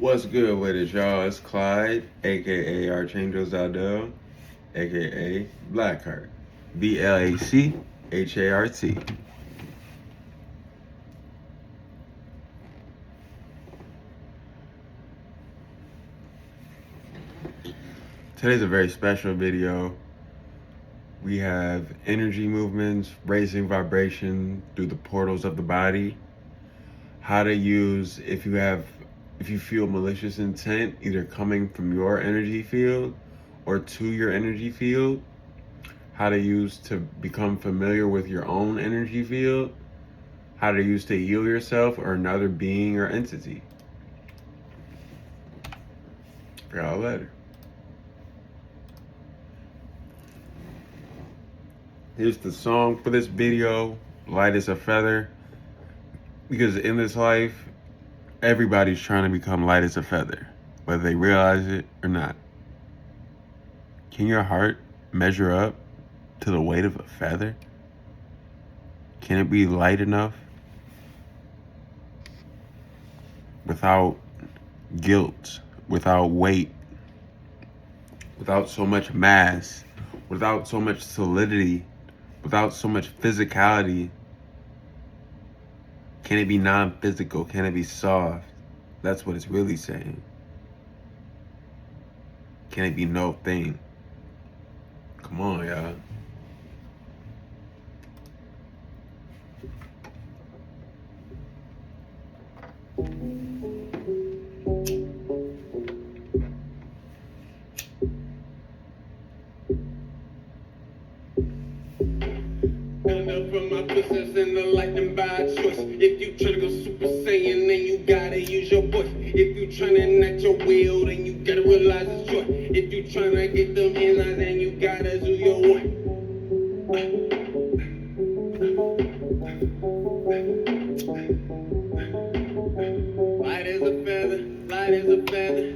What's good with it, y'all? It's Clyde, aka Archangel Zadell, aka Blac HART. BLACHART. Today's a very special video. We have energy movements, raising vibration through the portals of the body. How to use if you feel malicious intent either coming from your energy field or to your energy field. How to use to become familiar with your own energy field. How to use to heal yourself or another being or entity. Forgot a letter. Here's the song for this video, Light as a Feather. Because in this life, everybody's trying to become light as a feather, whether they realize it or not. Can your heart measure up to the weight of a feather? Can it be light enough without guilt, without weight, without so much mass, without so much solidity, without so much physicality? Can it be non-physical? Can it be soft? That's what it's really saying. Can it be no thing? Come on, y'all. From my business and the lightning by choice. If you tryna go super saiyan, then you gotta use your voice. If you tryna enact your will, then you gotta realize it's joy. If you tryna get them inlines, then you gotta do your way. Light as a feather, light as a feather,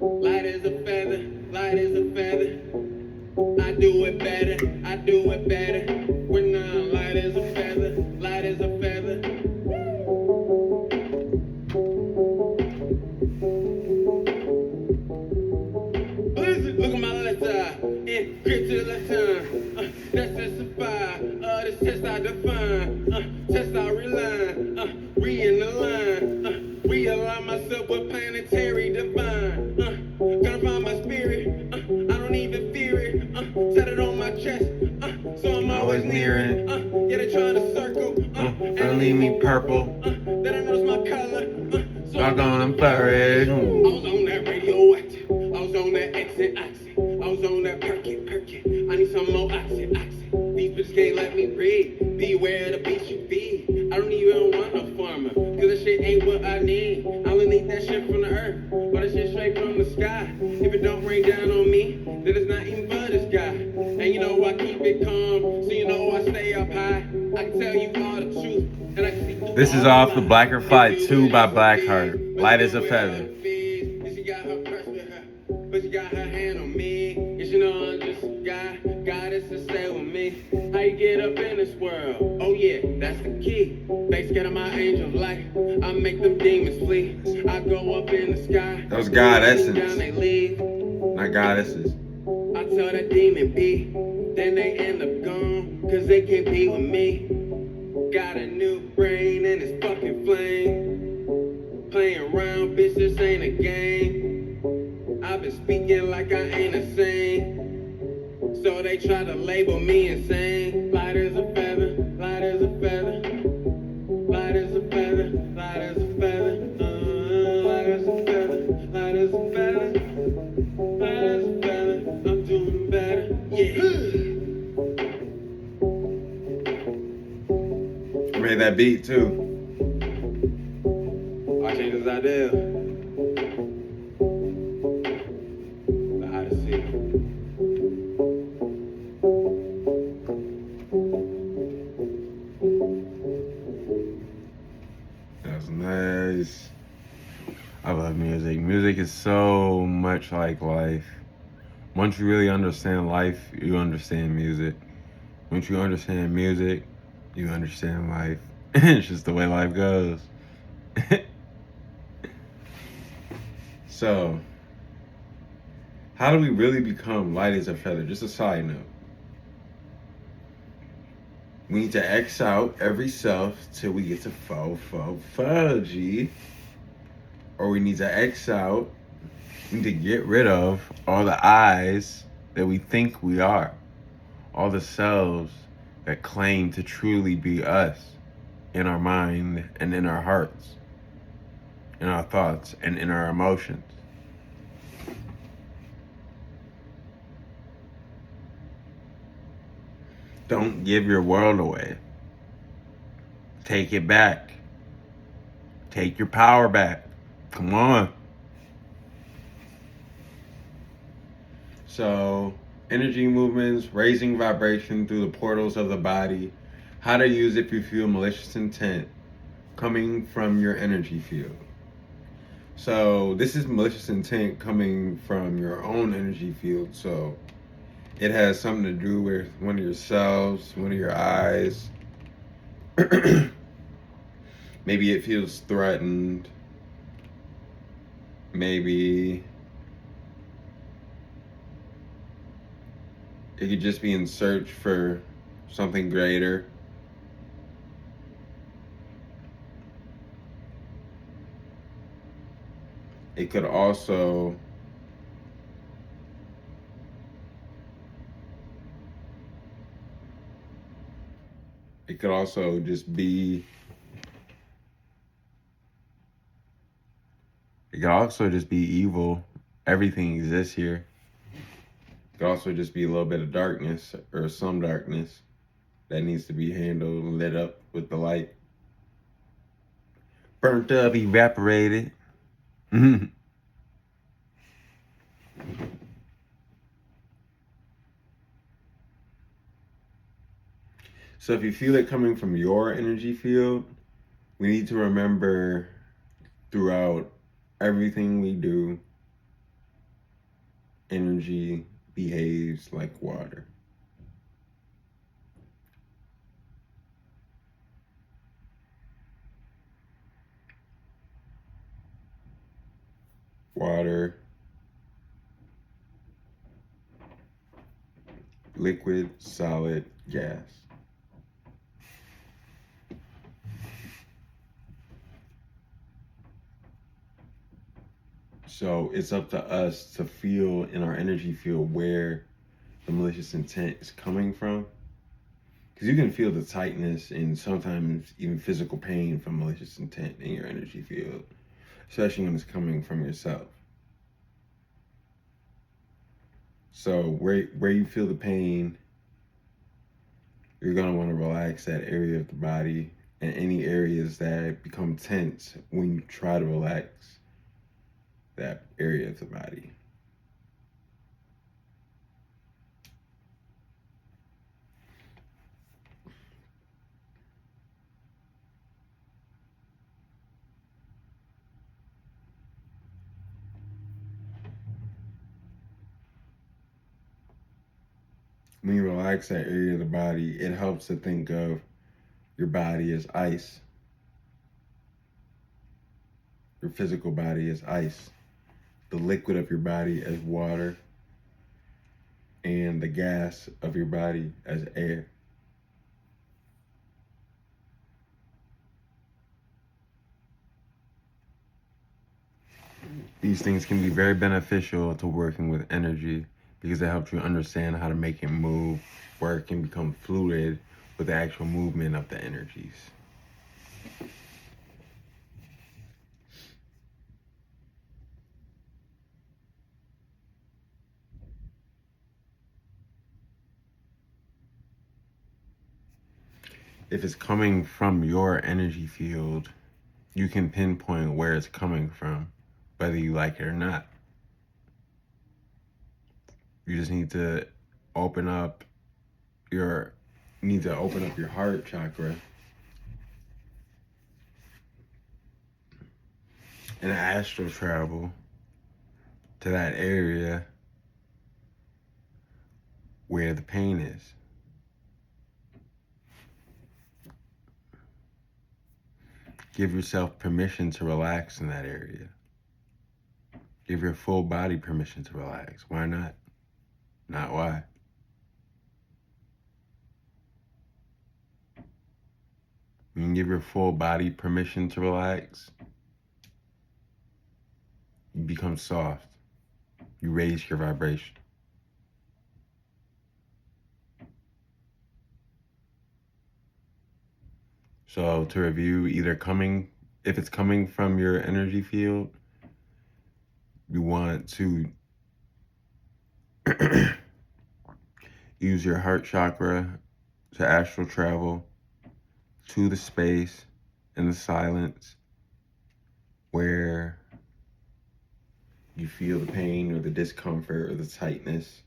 light as a feather, light as a feather. I do it better, I do it better. When I'm light as a feather, light as a feather. Listen, look at my left eye, and grip to the left hand. That's testify, this test I define, test I reline, re in the line, realign myself with planetary divine. Gonna find my spirit, I don't even fear it, set it on my chest, so I'm always near it. Yeah, they trying to circle, And leave me purple. That I know it's my color, so I'm gonna flourish. I was on that radioactive, I was on that exit, oxy, I was on that perky. I need some more oxy. These bitches can't let me breathe. Beware the beast you feed. I don't even want no farmer, cause that shit ain't what I need. I only need that shit from the earth, or that shit straight from the sky. If it don't rain down on me, then it's not even for this guy. And you know I keep it calm, so you know I stay up high. I can tell you all the truth, and I can see through This is all off the lies. Black or Flight 2 by Blac HART. Light as a feather. And she got her purse with her, but she got her hand on me. And she know I'm just a guy, God is to stay with me. How you get up in this world? Oh yeah, that's the key. They scared of my angel of light, I make them demons flee. I go up in the sky. That was God Down essence, they leave. not goddesses. I tell that demon be, then they end up gone, cause they can't be with me. Got a new brain and it's fucking flame. Playing around, bitch, this ain't a game. I've been speaking like I ain't a saint, so they try to label me insane. Light as a feather, light as a feather, light as a feather, light as a feather, light as a feather, light as a feather, light as a feather. I'm doing better, yeah. I made that beat too. Archangel Zadell. The hottest city. That's nice. I love music. Music is so much like life. Once you really understand life, you understand music. Once you understand music, you understand life. It's just the way life goes. So, how do we really become light as a feather? Just a side note. We need to X out every self till we get to fudgy. Or we need to X out, we need to get rid of all the I's that we think we are. All the selves that claim to truly be us in our mind and in our hearts, in our thoughts and in our emotions. Don't give your world away. Take it back. Take your power back. Come on. So, energy movements, raising vibration through the portals of the body. How to use if you feel malicious intent coming from your energy field. So, this is malicious intent coming from your own energy field. So, it has something to do with one of your cells, one of your eyes. Maybe it feels threatened. Maybe it could just be in search for something greater. It could also just be, it could also just be evil. Everything exists here. It could also just be a little bit of darkness or some darkness that needs to be handled and lit up with the light. Burnt up, evaporated. So if you feel it coming from your energy field, we need to remember throughout everything we do, energy behaves like water. Water, liquid, solid, gas. So it's up to us to feel in our energy field where the malicious intent is coming from. Because you can feel the tightness and sometimes even physical pain from malicious intent in your energy field, especially when it's coming from yourself. So where you feel the pain, you're going to want to relax that area of the body, and any areas that become tense when you try to relax that area of the body. When you relax that area of the body, it helps to think of your body as ice. Your physical body as ice. The liquid of your body as water. And the gas of your body as air. These things can be very beneficial to working with energy because it helps you understand how to make it move, work, and become fluid with the actual movement of the energies. If it's coming from your energy field, you can pinpoint where it's coming from, whether you like it or not. You just need to open up your heart chakra and astral travel to that area where the pain is. Give yourself permission to relax in that area. Give your full body permission to relax. Why not? Not why. When you give your full body permission to relax, you become soft. You raise your vibration. So to review, if it's coming from your energy field, you want to use your heart chakra to astral travel to the space and the silence where you feel the pain or the discomfort or the tightness.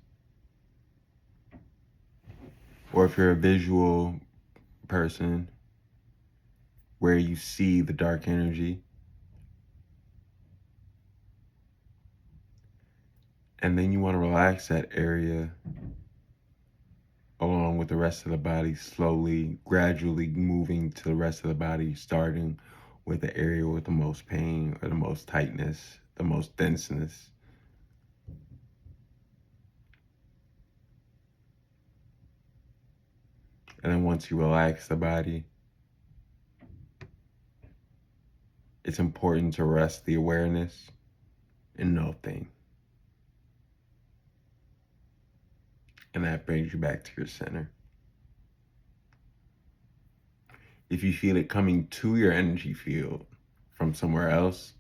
Or if you're a visual person, where you see the dark energy. And then you want to relax that area along with the rest of the body, slowly, gradually moving to the rest of the body, starting with the area with the most pain or the most tightness, the most denseness. And then once you relax the body, it's important to rest the awareness in no thing. And that brings you back to your center. If you feel it coming to your energy field from somewhere else,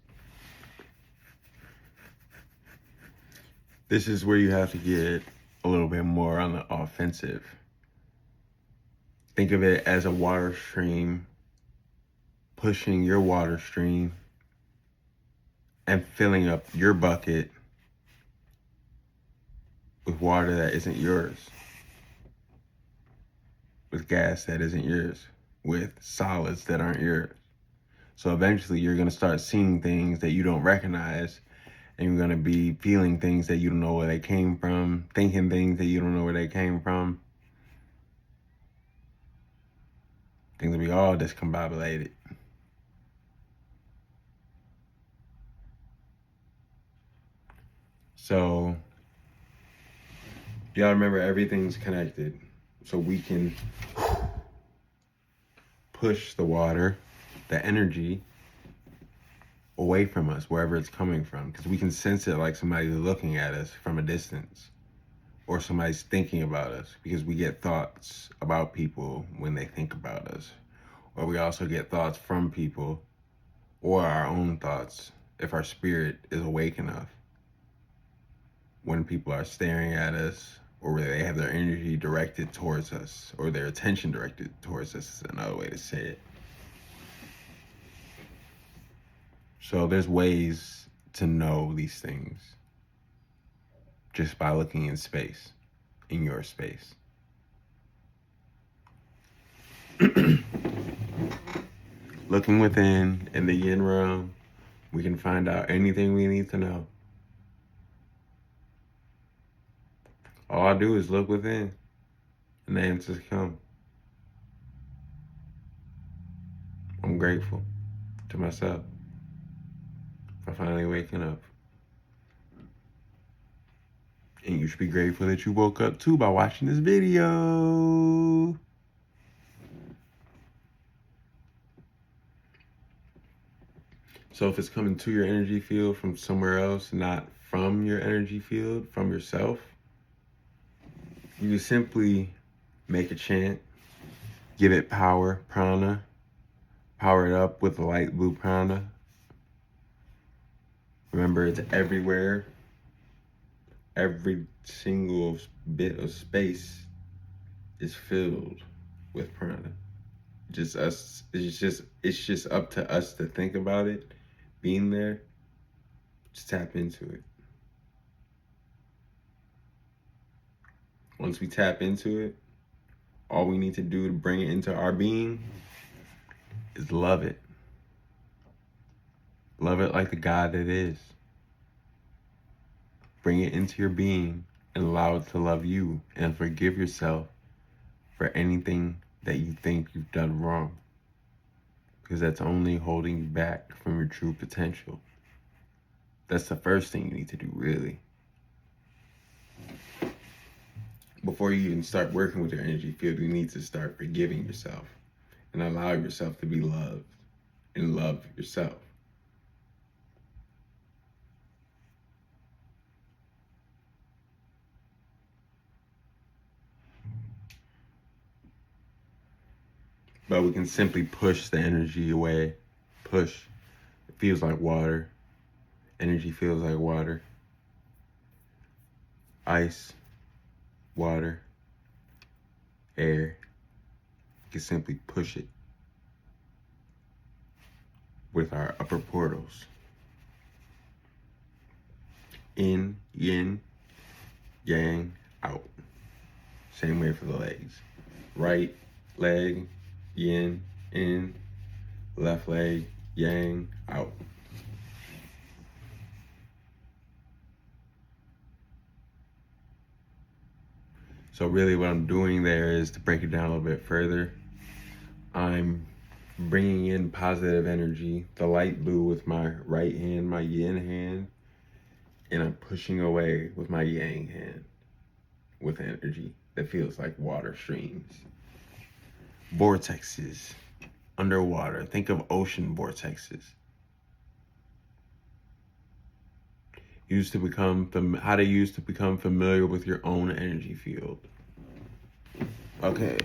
this is where you have to get a little bit more on the offensive. Think of it as a water stream pushing your water stream and filling up your bucket with water that isn't yours, with gas that isn't yours, with solids that aren't yours. So eventually you're going to start seeing things that you don't recognize, and you're going to be feeling things that you don't know where they came from, thinking things that you don't know where they came from. Things will be all discombobulated. So y'all remember, everything's connected. So we can push the water, the energy, away from us, wherever it's coming from, because we can sense it like somebody's looking at us from a distance, or somebody's thinking about us, because we get thoughts about people when they think about us, or we also get thoughts from people, or our own thoughts if our spirit is awake enough, when people are staring at us, or where they have their energy directed towards us, or their attention directed towards us, is another way to say it. So there's ways to know these things just by looking in space, in your space. Looking within, in the yin realm, we can find out anything we need to know. All I do is look within, and the answers come. I'm grateful to myself for finally waking up. And you should be grateful that you woke up too by watching this video. So if it's coming to your energy field from somewhere else, not from your energy field, from yourself, you can simply make a chant, give it power, prana, power it up with the light blue prana. Remember, it's everywhere. Every single bit of space is filled with prana. Just us. It's just up to us to think about it being there. Just tap into it. Once we tap into it, all we need to do to bring it into our being is love it. Love it like the God it is. Bring it into your being and allow it to love you, and forgive yourself for anything that you think you've done wrong, because that's only holding you back from your true potential. That's the first thing you need to do, really. Before you even start working with your energy field, you need to start forgiving yourself and allow yourself to be loved and love yourself. But we can simply push the energy away. Push. It feels like water. Energy feels like water. Ice, water, air. You can simply push it with our upper portals. In, yin, yang, out. Same way for the legs. Right leg, yin, in. Left leg, yang, out. So really what I'm doing there is, to break it down a little bit further, I'm bringing in positive energy, the light blue with my right hand, my yin hand, and I'm pushing away with my yang hand with energy that feels like water streams. Vortexes underwater. Think of ocean vortexes. How to use to become familiar with your own energy field. Okay.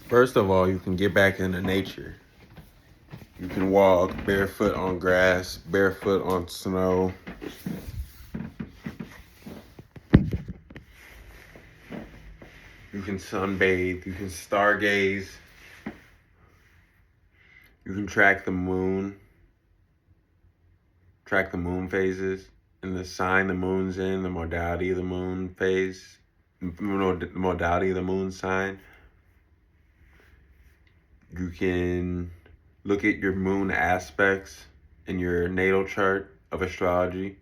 First of all, you can get back into nature. You can walk barefoot on grass, barefoot on snow. You can sunbathe, you can stargaze. You can track the moon phases, and the sign the moon's in, the modality of the moon phase, the modality of the moon sign. You can look at your moon aspects in your natal chart of astrology.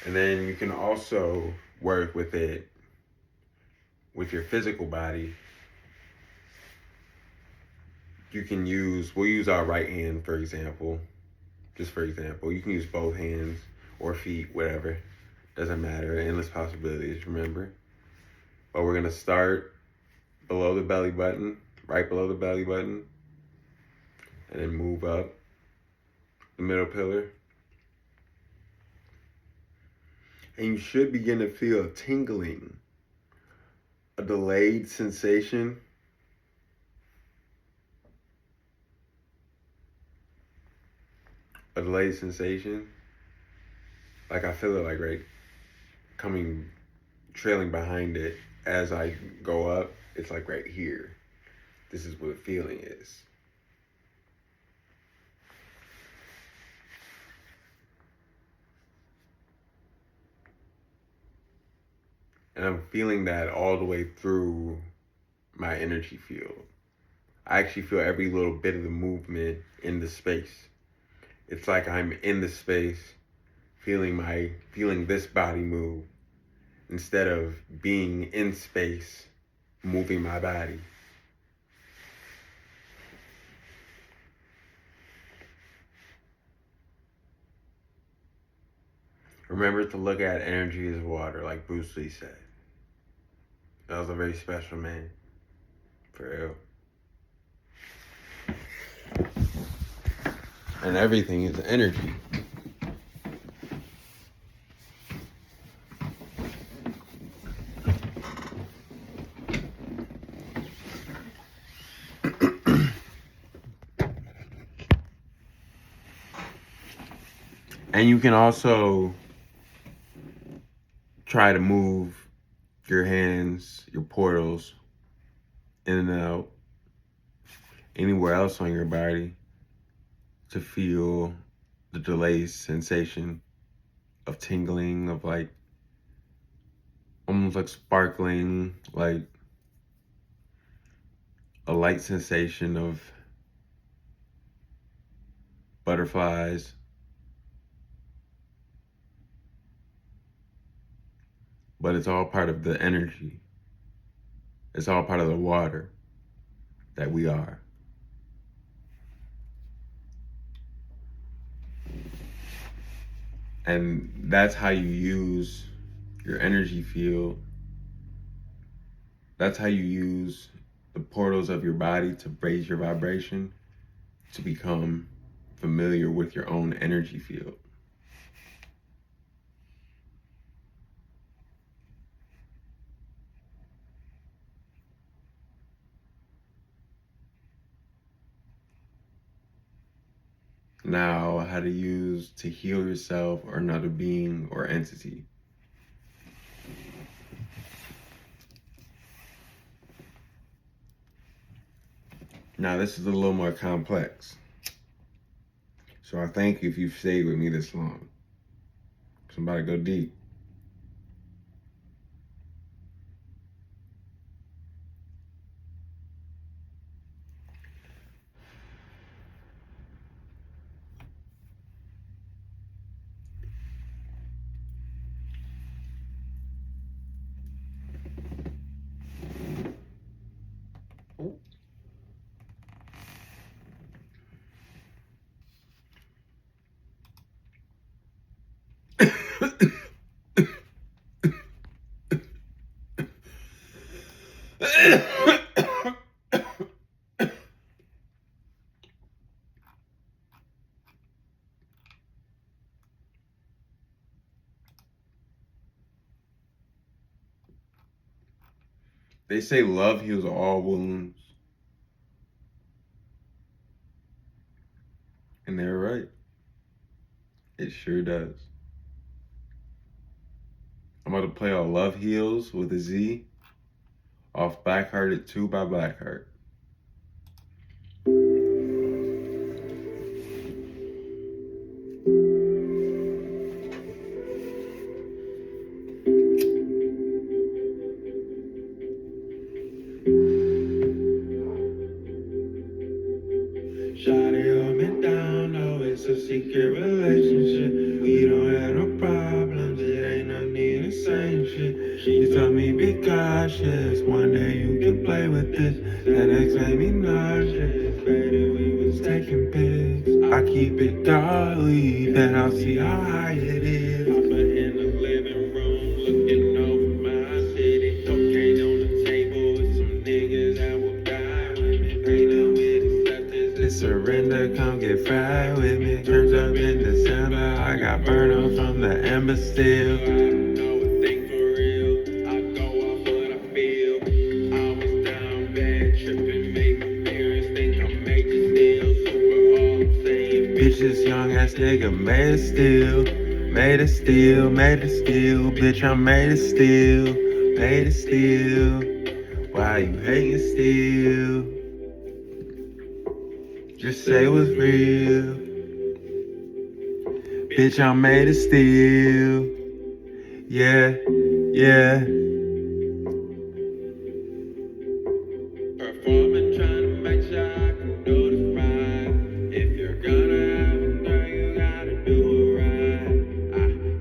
And then you can also work with it with your physical body. We'll use our right hand, for example. Just for example, you can use both hands or feet, whatever. Doesn't matter, endless possibilities, remember? But we're gonna start below the belly button, right below the belly button, and then move up the middle pillar. And you should begin to feel a tingling, a delayed sensation. A delayed sensation. Like I feel it like right trailing behind it as I go up. It's like right here. This is what the feeling is. And I'm feeling that all the way through my energy field. I actually feel every little bit of the movement in the space. It's like I'm in the space, feeling this body move, instead of being in space, moving my body. Remember to look at energy as water, like Bruce Lee said. That was a very special man. For real. And everything is energy. And you can also try to move your hands, your portals, in and out, anywhere else on your body, to feel the delayed sensation of tingling, of like, almost like sparkling, like a light sensation of butterflies. But it's all part of the energy. It's all part of the water that we are. And that's how you use your energy field. That's how you use the portals of your body to raise your vibration, to become familiar with your own energy field. Now, how to use to heal yourself or another being or entity. Now, this is a little more complex. So I thank you if you've stayed with me this long. So I'm about to go deep. They say love heals all wounds. And they're right. It sure does. I'm about to play all Love Heals with a Z off Black Hearted 2 by Blackheart. Shawty hold me down, no, it's a secret relationship. We don't have no problems, it ain't no need to say shit. She told me be cautious, one day you can play with this. That ex made me nauseous, baby, we was taking pics. I keep it godly, then I'll see how high it is. Papa in the living room, looking over my city. Cocaine on the table with some niggas that will die with me. Pregnant with acceptance, surrender, come get fried with me. Turns up in December, I got burned on from the ember still. I know a thing for real, I go off what I feel. I was down bad, tripping, made my parents think I made you still. Super all I'm saying, Bitches, young ass nigga, made it still. Made it still, made it still. Bitch, I made it still. Made it still. Why you hating still? Just say what's real. Bitch, I made it still. Yeah, yeah. performing, trying to make sure I can do this right. If you're gonna have a girl, you gotta do it right. I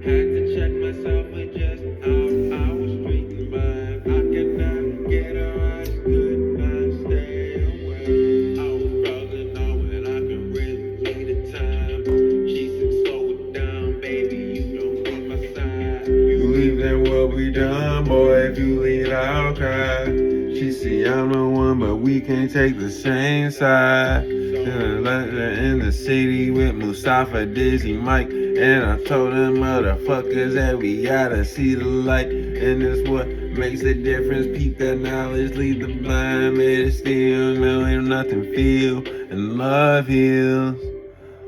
had to check myself with just how I was treating mine. I can never get her eyes, could not stay away. I was frozen knowing I could really need the time. She said, slow it down, baby, you don't leave my side. You leave, then what we done, boy? If you leave, I'll cry. She see I'm the one, but we can't take the same side. In the city with Mustafa, Dizzy, Mike, and I told them motherfuckers that we gotta see the light. And it's what makes the difference. Peep that knowledge, lead the blind, made it still, no ain't nothing feel. And love heals,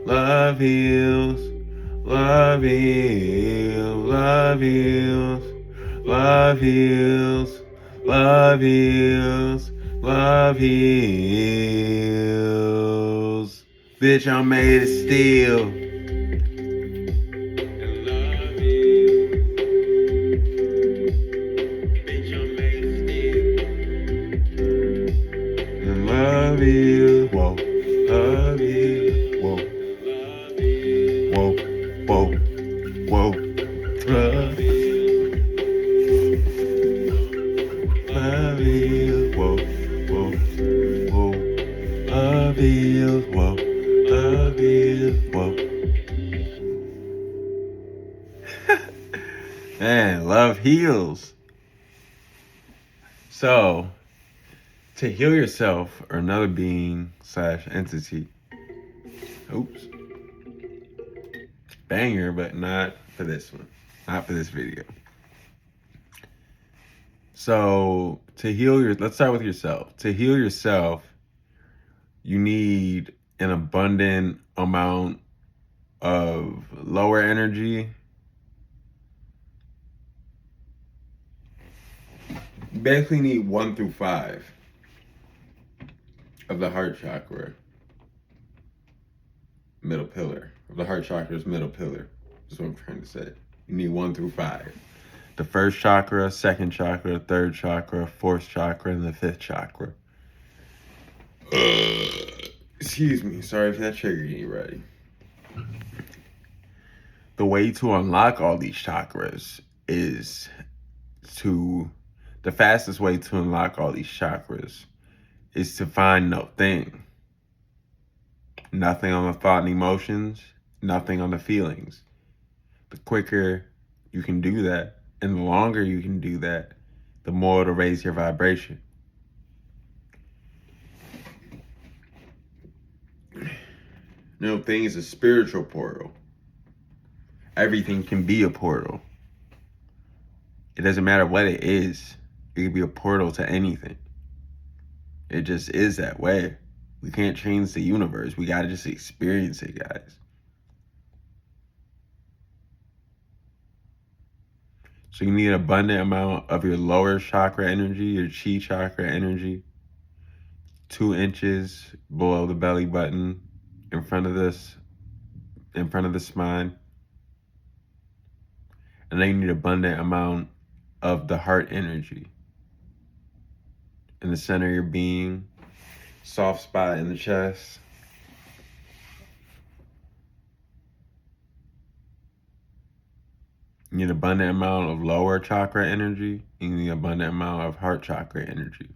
love heals, love heals, love heals, love heals, love heals, love heals. Bitch, I made it still. And love you, bitch, I made it still. And love you. Whoa, love you. Whoa, Love you, whoa, whoa, whoa. Love you. Love you. heals, whoa. Love heals, whoa. Man, love heals. So, to heal yourself or another being slash entity. Oops. Banger, but not for this one. Not for this video. So, let's start with yourself. To heal yourself, you need an abundant amount of lower energy. You basically need 1 through 5 of the heart chakra. Middle pillar. Of the heart chakra's middle pillar. That's what I'm trying to say. You need 1 through 5. The first chakra, second chakra, third chakra, fourth chakra, and the fifth chakra. Excuse me. Sorry if that triggered anybody. The way to unlock all these chakras is the fastest way to unlock all these chakras is to find no thing. Nothing on the thought and emotions, nothing on the feelings. The quicker you can do that, and the longer you can do that, the more it'll raise your vibration. No thing is a spiritual portal. Everything can be a portal. It doesn't matter what it is. It can be a portal to anything. It just is that way. We can't change the universe. We gotta just experience it, guys. So you need an abundant amount of your lower chakra energy, your chi chakra energy, 2 inches below the belly button, in front of the spine. And then you need an abundant amount of the heart energy in the center of your being, soft spot in the chest. You need an abundant amount of lower chakra energy. You need an abundant amount of heart chakra energy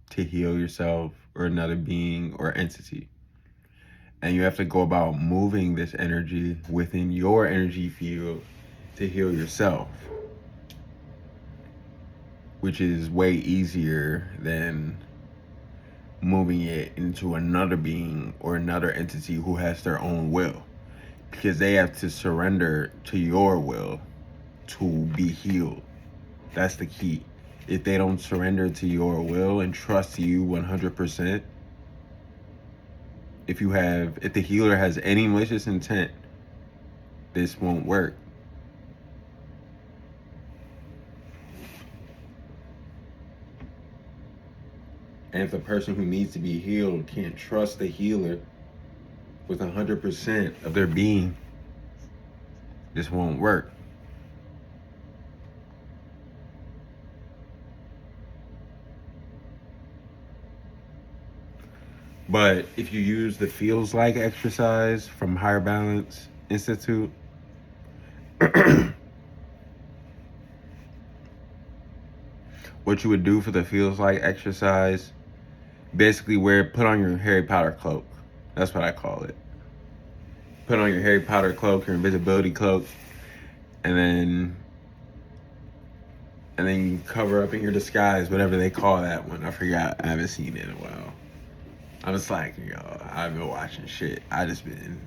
to heal yourself or another being or entity. And you have to go about moving this energy within your energy field to heal yourself, which is way easier than moving it into another being or another entity who has their own will, because they have to surrender to your will to be healed. That's the key. If they don't surrender to your will and trust you 100%, if the healer has any malicious intent, this won't work. And if the person who needs to be healed can't trust the healer with 100% of their being, this won't work. But if you use the feels like exercise from Higher Balance Institute, what you would do for the feels like exercise, basically put on your Harry Potter cloak. That's what I call it. Put on your Harry Potter cloak, your invisibility cloak, and then you cover up in your disguise, whatever they call that one. I forgot. I haven't seen it in a while. I'm slacking, y'all. I've been watching shit. I just been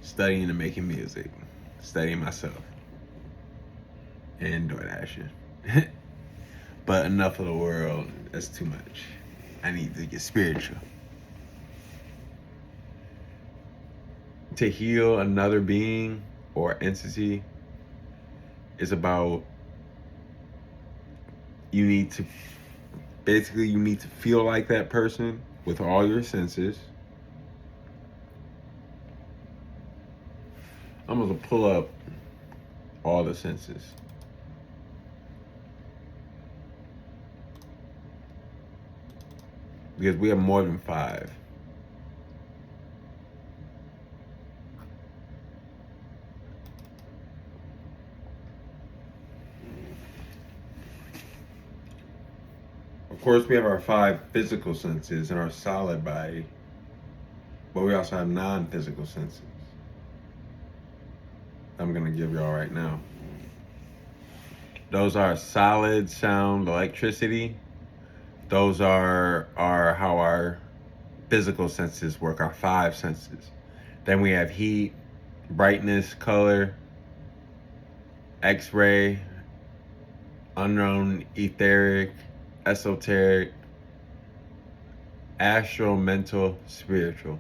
studying and making music, studying myself, and DoorDashing. But enough of the world. That's too much. I need to get spiritual. To heal another being or entity is about, you need to feel like that person with all your senses. I'm gonna pull up all the senses. Because we have more than 5. Of course, we have our 5 physical senses in our solid body, but we also have non-physical senses. I'm gonna give y'all right now. Those are solid, sound, electricity. Those are how our physical senses work, our 5 senses. Then we have heat, brightness, color, X-ray, unknown, etheric, esoteric, astral, mental, spiritual.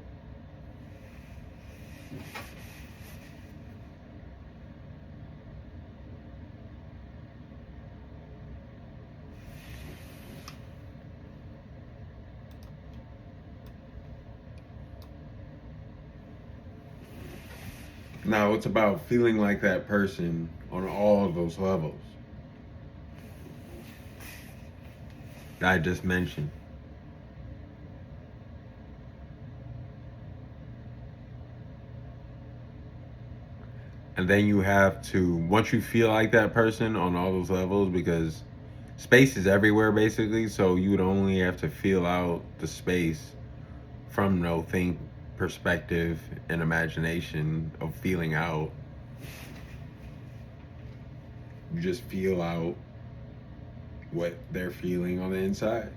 Now it's about feeling like that person on all of those levels that I just mentioned. And then you have to, once you feel like that person on all those levels, because space is everywhere basically, so you would only have to feel out the space from no think perspective and imagination of feeling out. You just feel out what they're feeling on the inside.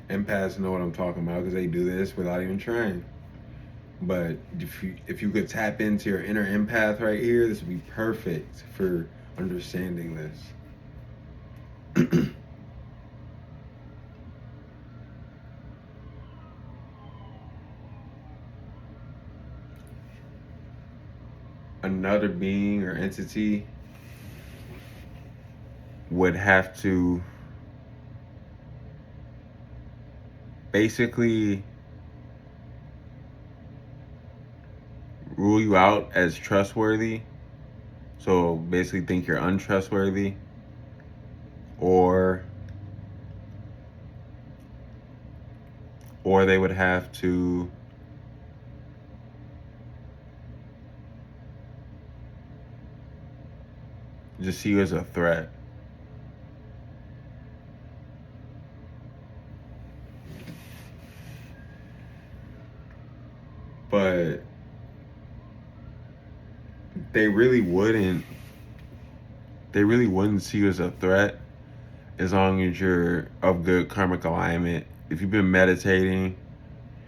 Empaths know what I'm talking about because they do this without even trying. But if you could tap into your inner empath right here, this would be perfect for understanding this. Another being or entity would have to basically rule you out as trustworthy. So basically think you're untrustworthy, or they would have to just see you as a threat. But they really wouldn't see you as a threat as long as you're of good karmic alignment. If you've been meditating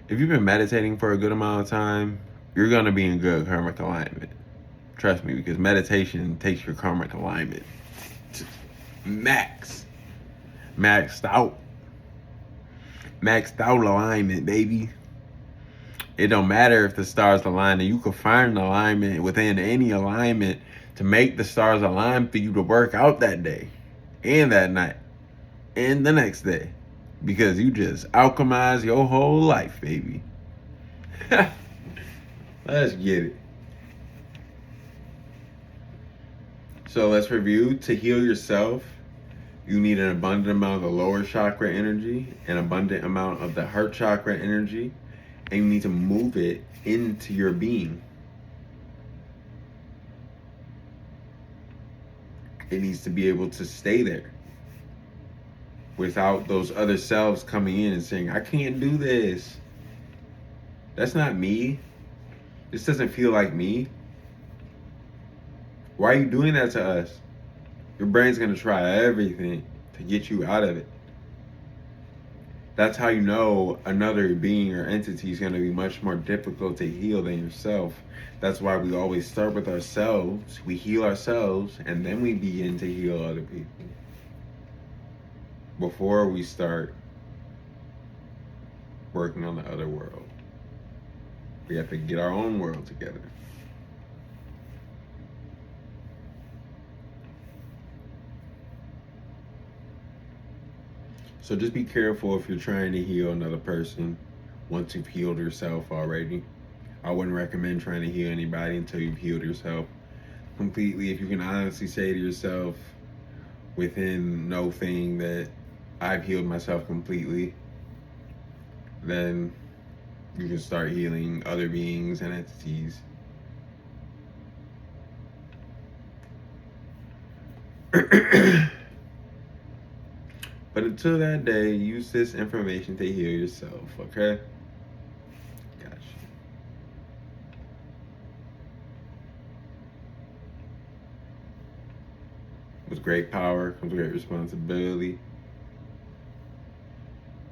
for a good amount of time, you're gonna be in good karmic alignment. Trust me, because meditation takes your karmic alignment to maxed out alignment, baby. It don't matter if the stars align, and you can find an alignment within any alignment to make the stars align for you to work out that day and that night and the next day, because you just alchemize your whole life, baby. Let's get it. So let's review. To heal yourself, you need an abundant amount of the lower chakra energy, an abundant amount of the heart chakra energy, and you need to move it into your being. It needs to be able to stay there without those other selves coming in and saying, I can't do this. That's not me. This doesn't feel like me. Why are you doing that to us? Your brain's gonna try everything to get you out of it. That's how you know another being or entity is going to be much more difficult to heal than yourself. That's why we always start with ourselves. We heal ourselves, and then we begin to heal other people. Before we start working on the other world. We have to get our own world together. So just be careful if you're trying to heal another person once you've healed yourself already. I wouldn't recommend trying to heal anybody until you've healed yourself completely. If you can honestly say to yourself within no thing that I've healed myself completely, then you can start healing other beings and entities. But until that day, use this information to heal yourself, okay? Gotcha. With great power comes great responsibility.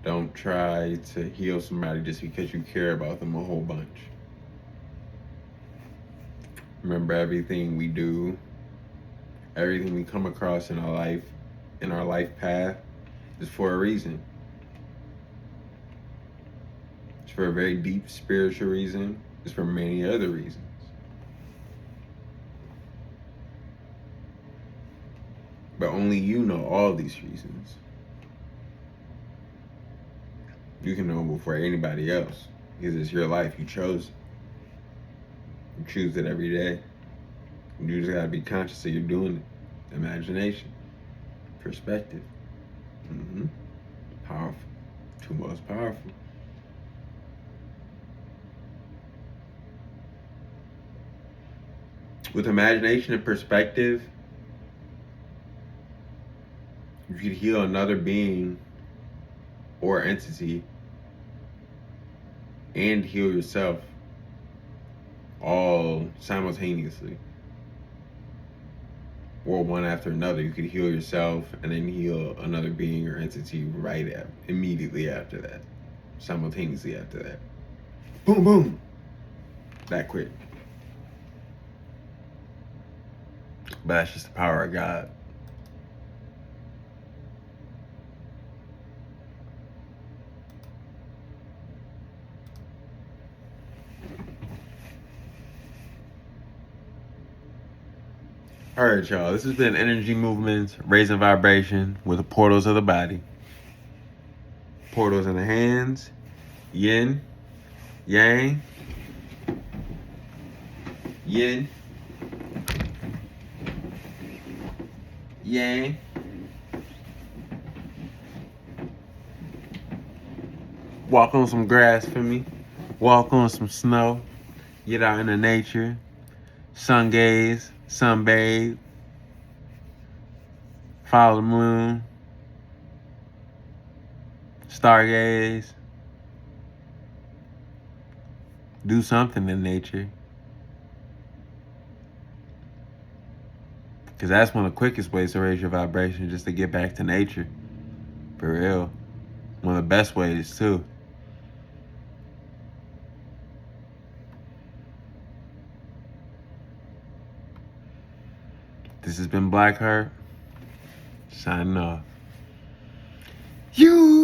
Don't try to heal somebody just because you care about them a whole bunch. Remember, everything we do, everything we come across in our life path, is for a reason. It's for a very deep spiritual reason. It's for many other reasons. But only you know all these reasons. You can know before anybody else, because it's your life. You chose it. You choose it every day. You just gotta be conscious that you're doing it. Imagination, perspective. Powerful. Two most powerful. With imagination and perspective, you could heal another being or entity and heal yourself all simultaneously, or one after another. You could heal yourself and then heal another being or entity immediately after that, simultaneously after that. Boom, boom, that quick. But that's just the power of God. All right, y'all. This has been Energy Movements, Raising Vibration with the portals of the body. Portals in the hands, yin, yang, yin, yang. Walk on some grass for me. Walk on some snow. Get out into nature. Sun gaze, sunbathe. Follow the moon. Stargaze. Do something in nature. Because that's one of the quickest ways to raise your vibration, just to get back to nature. For real. One of the best ways, too. This has been Blac, HART. Signing off. You.